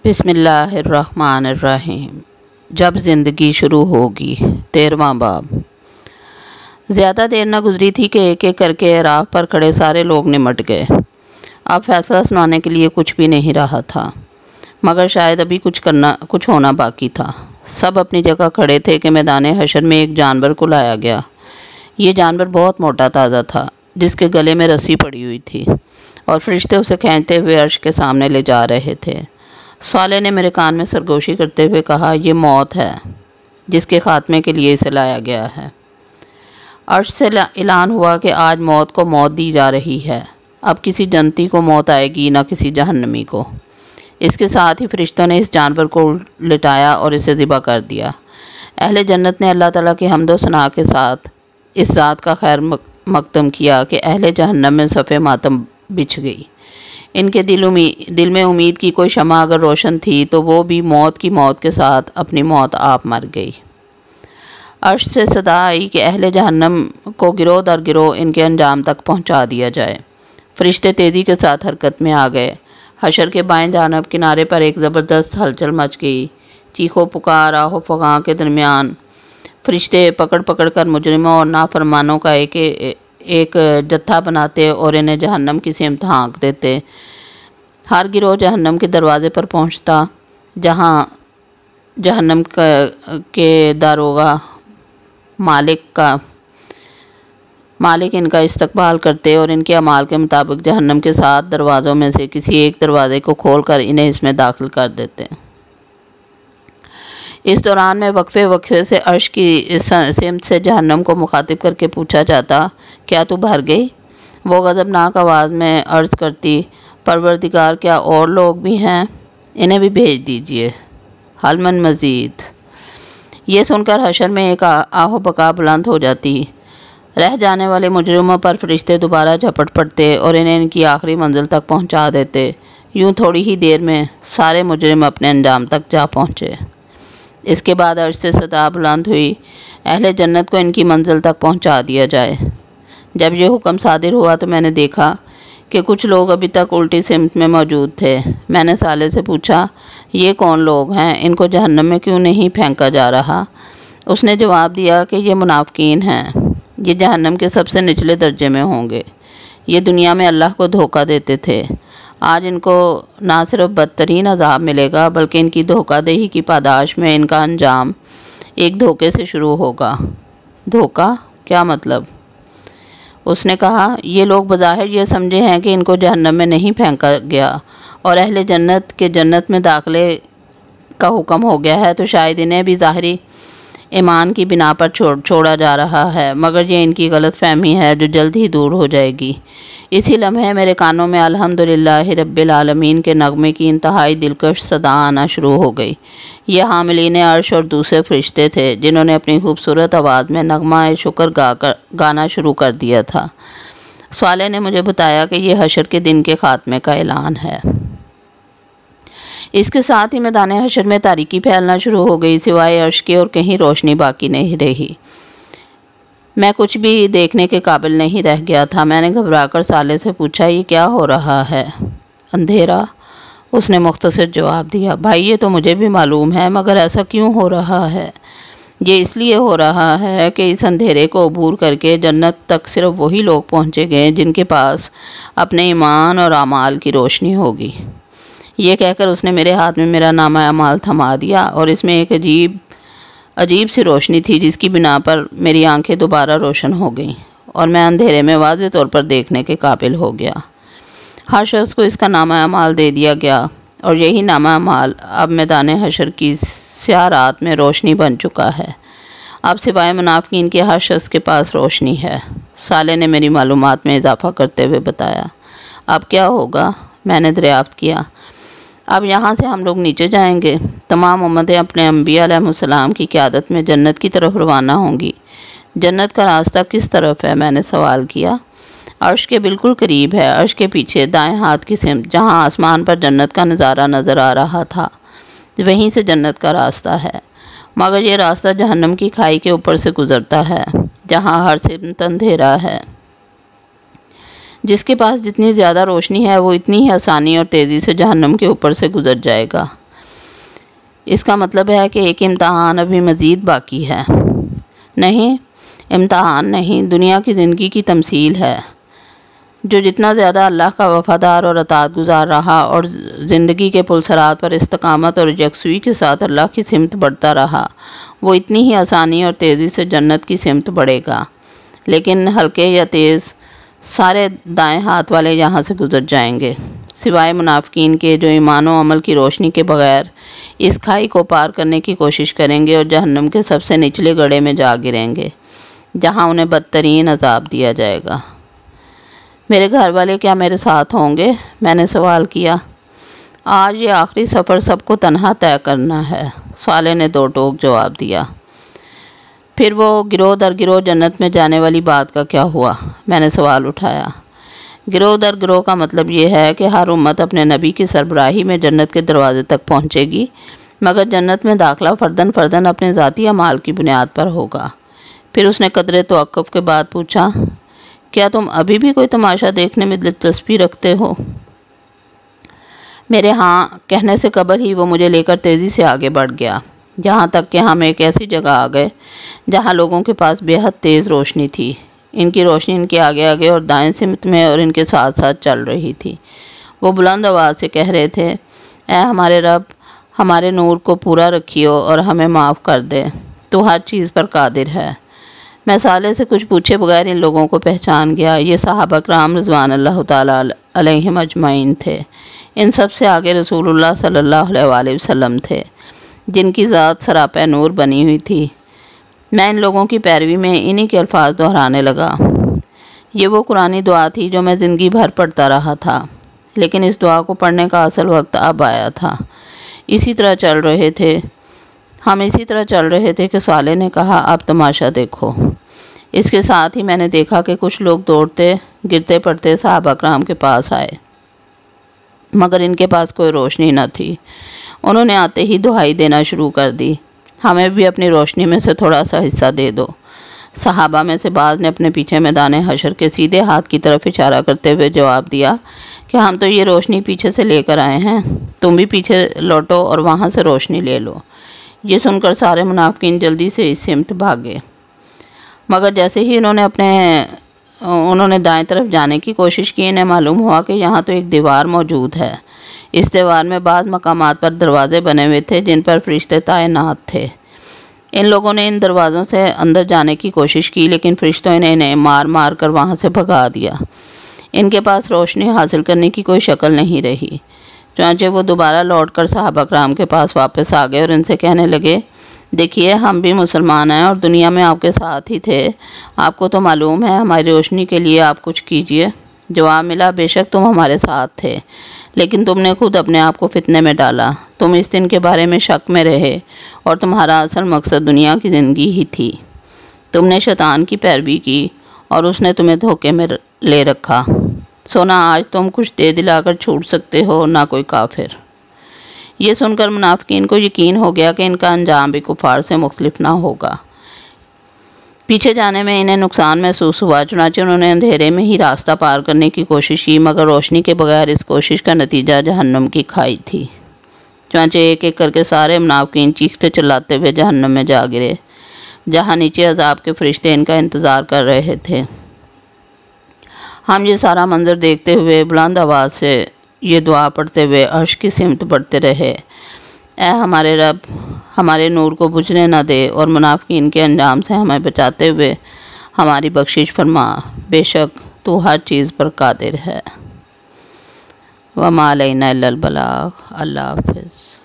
بسم اللہ الرحمن الرحیم۔ جب زندگی شروع ہوگی، 13واں باب۔ زیادہ دیر نہ گزری تھی کہ ایک ایک کر کے راہ پر کھڑے سارے لوگ نمٹ گئے۔ اب فیصلہ سنانے کے لیے کچھ بھی نہیں رہا تھا، مگر شاید ابھی کچھ ہونا باقی تھا۔ سب اپنی جگہ کھڑے تھے کہ میدان حشر میں ایک جانور کو لایا گیا۔ یہ جانور بہت موٹا تازہ تھا، جس کے گلے میں رسی پڑی ہوئی تھی، اور فرشتے اسے کھینچتے ہوئے عرش کے سامنے لے جا رہے تھے۔ صالح نے میرے کان میں سرگوشی کرتے ہوئے کہا، یہ موت ہے جس کے خاتمے کے لیے اسے لایا گیا ہے۔ عرش سے اعلان ہوا کہ آج موت کو موت دی جا رہی ہے۔ اب کسی جنتی کو موت آئے گی، نہ کسی جہنمی کو۔ اس کے ساتھ ہی فرشتوں نے اس جانور کو لٹایا اور اسے ذبح کر دیا۔ اہل جنت نے اللہ تعالیٰ کی حمد و ثنا کے ساتھ اس ذات کا خیر مقدم کیا کہ اہل جہنم میں صف ماتم بچھ گئی۔ ان کے دل میں امید کی کوئی شمع اگر روشن تھی تو وہ بھی موت کے ساتھ اپنی موت آپ مر گئی۔ عرش سے صدا آئی کہ اہل جہنم کو گروہ در گروہ ان کے انجام تک پہنچا دیا جائے۔ فرشتے تیزی کے ساتھ حرکت میں آ گئے۔ حشر کے بائیں جانب کنارے پر ایک زبردست ہلچل مچ گئی۔ چیخ و پکار، آہ و فغاں کے درمیان فرشتے پکڑ پکڑ کر مجرموں اور نافرمانوں کا ایک جتھا بناتے اور انہیں جہنم کی سمت ہانک دیتے۔ ہر گروہ جہنم کے دروازے پر پہنچتا، جہاں جہنم کے داروغہ مالک ان کا استقبال کرتے اور ان کے اعمال کے مطابق جہنم کے 7 دروازوں میں سے کسی ایک دروازے کو کھول کر انہیں اس میں داخل کر دیتے۔ اس دوران میں وقفے سے عرش کی سمت سے جہنم کو مخاطب کر کے پوچھا جاتا، کیا تو بھر گئی؟ وہ غضبناک آواز میں عرض کرتی، پروردگار، کیا اور لوگ بھی ہیں؟ انہیں بھی بھیج دیجئے۔ حل من مزید؟ یہ سن کر حشر میں ایک آہ و بکا بلند ہو جاتی۔ رہ جانے والے مجرموں پر فرشتے دوبارہ جھپٹ پڑتے اور انہیں ان کی آخری منزل تک پہنچا دیتے۔ یوں تھوڑی ہی دیر میں سارے مجرم اپنے انجام تک جا پہنچے۔ اس کے بعد عرش سے صدا بلند ہوئی، اہل جنت کو ان کی منزل تک پہنچا دیا جائے۔ جب یہ حکم صادر ہوا تو میں نے دیکھا کہ کچھ لوگ ابھی تک الٹی سمت میں موجود تھے۔ میں نے صالح سے پوچھا، یہ کون لوگ ہیں؟ ان کو جہنم میں کیوں نہیں پھینکا جا رہا؟ اس نے جواب دیا کہ یہ منافقین ہیں، یہ جہنم کے سب سے نچلے درجے میں ہوں گے۔ یہ دنیا میں اللہ کو دھوکہ دیتے تھے۔ آج ان کو نہ صرف بدترین عذاب ملے گا، بلکہ ان کی دھوکہ دہی کی پاداش میں ان کا انجام ایک دھوکے سے شروع ہوگا۔ دھوکہ؟ کیا مطلب؟ اس نے کہا، یہ لوگ بظاہر یہ سمجھے ہیں کہ ان کو جہنم میں نہیں پھینکا گیا اور اہل جنت کے جنت میں داخلے کا حکم ہو گیا ہے، تو شاید انہیں بھی ظاہری ایمان کی بنا پر چھوڑا جا رہا ہے، مگر یہ ان کی غلط فہمی ہے جو جلد ہی دور ہو جائے گی۔ اسی لمحے میرے کانوں میں الحمدللہ رب العالمین کے نغمے کی انتہائی دلکش صدا آنا شروع ہو گئی۔ یہ حاملین عرش اور دوسرے فرشتے تھے جنہوں نے اپنی خوبصورت آواز میں نغمہ شکر گانا شروع کر دیا تھا۔ صالح نے مجھے بتایا کہ یہ حشر کے دن کے خاتمے کا اعلان ہے۔ اس کے ساتھ ہی میدان حشر میں تاریکی پھیلنا شروع ہو گئی، سوائے عرش کے اور کہیں روشنی باقی نہیں رہی۔ میں کچھ بھی دیکھنے کے قابل نہیں رہ گیا تھا۔ میں نے گھبرا کر صالح سے پوچھا، یہ کیا ہو رہا ہے؟ اندھیرا، اس نے مختصر جواب دیا۔ بھائی، یہ تو مجھے بھی معلوم ہے، مگر ایسا کیوں ہو رہا ہے؟ یہ اس لیے ہو رہا ہے کہ اس اندھیرے کو عبور کر کے جنت تک صرف وہی لوگ پہنچے گئے جن کے پاس اپنے ایمان اور اعمال کی روشنی ہوگی۔ یہ کہہ کر اس نے میرے ہاتھ میں میرا نامہ اعمال تھما دیا، اور اس میں ایک عجیب سی روشنی تھی جس کی بنا پر میری آنکھیں دوبارہ روشن ہو گئیں اور میں اندھیرے میں واضح طور پر دیکھنے کے قابل ہو گیا۔ ہر شخص کو اس کا نامہ اعمال دے دیا گیا، اور یہی نامہ اعمال اب میدان حشر کی سیاہ رات میں روشنی بن چکا ہے۔ اب سوائے منافقین کے ہر شخص کے پاس روشنی ہے۔ صالح نے میری معلومات میں اضافہ کرتے ہوئے بتایا۔ اب کیا ہوگا؟ میں نے دریافت کیا۔ اب یہاں سے ہم لوگ نیچے جائیں گے۔ تمام امتیں اپنے انبیاء علیہ السلام کی قیادت میں جنت کی طرف روانہ ہوں گی۔ جنت کا راستہ کس طرف ہے؟ میں نے سوال کیا۔ عرش کے بالکل قریب ہے، عرش کے پیچھے دائیں ہاتھ کی سمت، جہاں آسمان پر جنت کا نظارہ نظر آ رہا تھا، وہیں سے جنت کا راستہ ہے۔ مگر یہ راستہ جہنم کی کھائی کے اوپر سے گزرتا ہے، جہاں ہر سمت اندھیرا ہے۔ جس کے پاس جتنی زیادہ روشنی ہے وہ اتنی ہی آسانی اور تیزی سے جہنم کے اوپر سے گزر جائے گا۔ اس کا مطلب ہے کہ ایک امتحان ابھی مزید باقی ہے۔ نہیں، امتحان نہیں، دنیا کی زندگی کی تمثیل ہے۔ جو جتنا زیادہ اللہ کا وفادار اور اطاعت گزار رہا اور زندگی کے پلسرات پر استقامت اور یکسوئی کے ساتھ اللہ کی سمت بڑھتا رہا، وہ اتنی ہی آسانی اور تیزی سے جنت کی سمت بڑھے گا۔ لیکن ہلکے یا تیز سارے دائیں ہاتھ والے یہاں سے گزر جائیں گے، سوائے منافقین کے جو ایمان و عمل کی روشنی کے بغیر اس کھائی کو پار کرنے کی کوشش کریں گے اور جہنم کے سب سے نچلے گڑھے میں جا گریں گے، جہاں انہیں بدترین عذاب دیا جائے گا۔ میرے گھر والے کیا میرے ساتھ ہوں گے؟ میں نے سوال کیا۔ آج یہ آخری سفر سب کو تنہا طے کرنا ہے، صالح نے دو ٹوک جواب دیا۔ پھر وہ گروہ در گروہ جنت میں جانے والی بات کا کیا ہوا؟ میں نے سوال اٹھایا۔ گروہ در گروہ کا مطلب یہ ہے کہ ہر امت اپنے نبی کی سربراہی میں جنت کے دروازے تک پہنچے گی، مگر جنت میں داخلہ فردن فردن اپنے ذاتی اعمال کی بنیاد پر ہوگا۔ پھر اس نے قدرے توقف کے بعد پوچھا، کیا تم ابھی بھی کوئی تماشا دیکھنے میں دلچسپی رکھتے ہو؟ میرے ہاں کہنے سے قبل ہی وہ مجھے لے کر تیزی سے آگے بڑھ گیا، جہاں تک کہ ہم ایک ایسی جگہ آ گئے جہاں لوگوں کے پاس بے حد تیز روشنی تھی۔ ان کی روشنی ان کے آگے آگے اور دائیں سمت میں اور ان کے ساتھ ساتھ چل رہی تھی۔ وہ بلند آواز سے کہہ رہے تھے، اے ہمارے رب، ہمارے نور کو پورا رکھیو اور ہمیں معاف کر دے، تو ہر چیز پر قادر ہے۔ میں صالح سے کچھ پوچھے بغیر ان لوگوں کو پہچان گیا۔ یہ صحابہ کرام رضوان اللہ تعالیٰ علیہم اجمعین تھے۔ ان سب سے آگے رسول اللہ صلی اللہ علیہ وآلہ وسلم تھے، جن کی ذات سراپہ نور بنی ہوئی تھی۔ میں ان لوگوں کی پیروی میں انہی کے الفاظ دہرانے لگا۔ یہ وہ قرآنی دعا تھی جو میں زندگی بھر پڑھتا رہا تھا، لیکن اس دعا کو پڑھنے کا اصل وقت اب آیا تھا۔ اسی طرح چل رہے تھے کہ صالح نے کہا، اب تماشا دیکھو۔ اس کے ساتھ ہی میں نے دیکھا کہ کچھ لوگ دوڑتے گرتے پڑتے صحابہ کرام کے پاس آئے، مگر ان کے پاس کوئی روشنی نہ تھی۔ انہوں نے آتے ہی دہائی دینا شروع کر دی، ہمیں بھی اپنی روشنی میں سے تھوڑا سا حصہ دے دو۔ صحابہ میں سے بعض نے اپنے پیچھے میدان حشر کے سیدھے ہاتھ کی طرف اشارہ کرتے ہوئے جواب دیا کہ ہم تو یہ روشنی پیچھے سے لے کر آئے ہیں، تم بھی پیچھے لوٹو اور وہاں سے روشنی لے لو۔ یہ سن کر سارے منافقین جلدی سے اس سمت بھاگے، مگر جیسے ہی انہوں نے دائیں طرف جانے کی کوشش کی، انہیں معلوم ہوا کہ یہاں تو ایک دیوار موجود ہے۔ اس دیوار میں بعض مقامات پر دروازے بنے ہوئے تھے جن پر فرشتے تعینات تھے۔ ان لوگوں نے ان دروازوں سے اندر جانے کی کوشش کی، لیکن فرشتوں نے انہیں مار مار کر وہاں سے بھگا دیا۔ ان کے پاس روشنی حاصل کرنے کی کوئی شکل نہیں رہی۔ چنانچہ وہ دوبارہ لوٹ کر صحابہ کرام کے پاس واپس آ گئے اور ان سے کہنے لگے، دیکھیے ہم بھی مسلمان ہیں اور دنیا میں آپ کے ساتھ ہی تھے، آپ کو تو معلوم ہے، ہماری روشنی کے لیے آپ کچھ کیجئے۔ جواب ملا، بے شک تم ہمارے ساتھ تھے، لیکن تم نے خود اپنے آپ کو فتنے میں ڈالا۔ تم اس دن کے بارے میں شک میں رہے اور تمہارا اصل مقصد دنیا کی زندگی ہی تھی۔ تم نے شیطان کی پیروی کی اور اس نے تمہیں دھوکے میں لے رکھا۔ سونا آج تم کچھ دے دلا کر چھوٹ سکتے ہو، نہ کوئی کافر۔ یہ سن کر منافقین کو یقین ہو گیا کہ ان کا انجام بھی کفار سے مختلف نہ ہوگا۔ پیچھے جانے میں انہیں نقصان محسوس ہوا، چنانچہ انہوں نے اندھیرے میں ہی راستہ پار کرنے کی کوشش کی، مگر روشنی کے بغیر اس کوشش کا نتیجہ جہنم کی کھائی تھی۔ چنانچہ ایک ایک کر کے سارے منافقین چیختے چلاتے ہوئے جہنم میں جا گرے، جہاں نیچے عذاب کے فرشتے ان کا انتظار کر رہے تھے۔ ہم یہ سارا منظر دیکھتے ہوئے بلند آواز سے یہ دعا پڑھتے ہوئے عرش کی سمت بڑھتے رہے، اے ہمارے رب، ہمارے نور کو بجھنے نہ دے اور منافقین کے انجام سے ہمیں بچاتے ہوئے ہماری بخشش فرما، بے شک تو ہر چیز پر قادر ہے۔ وما علینا الا البلاغ۔ اللہ حافظ۔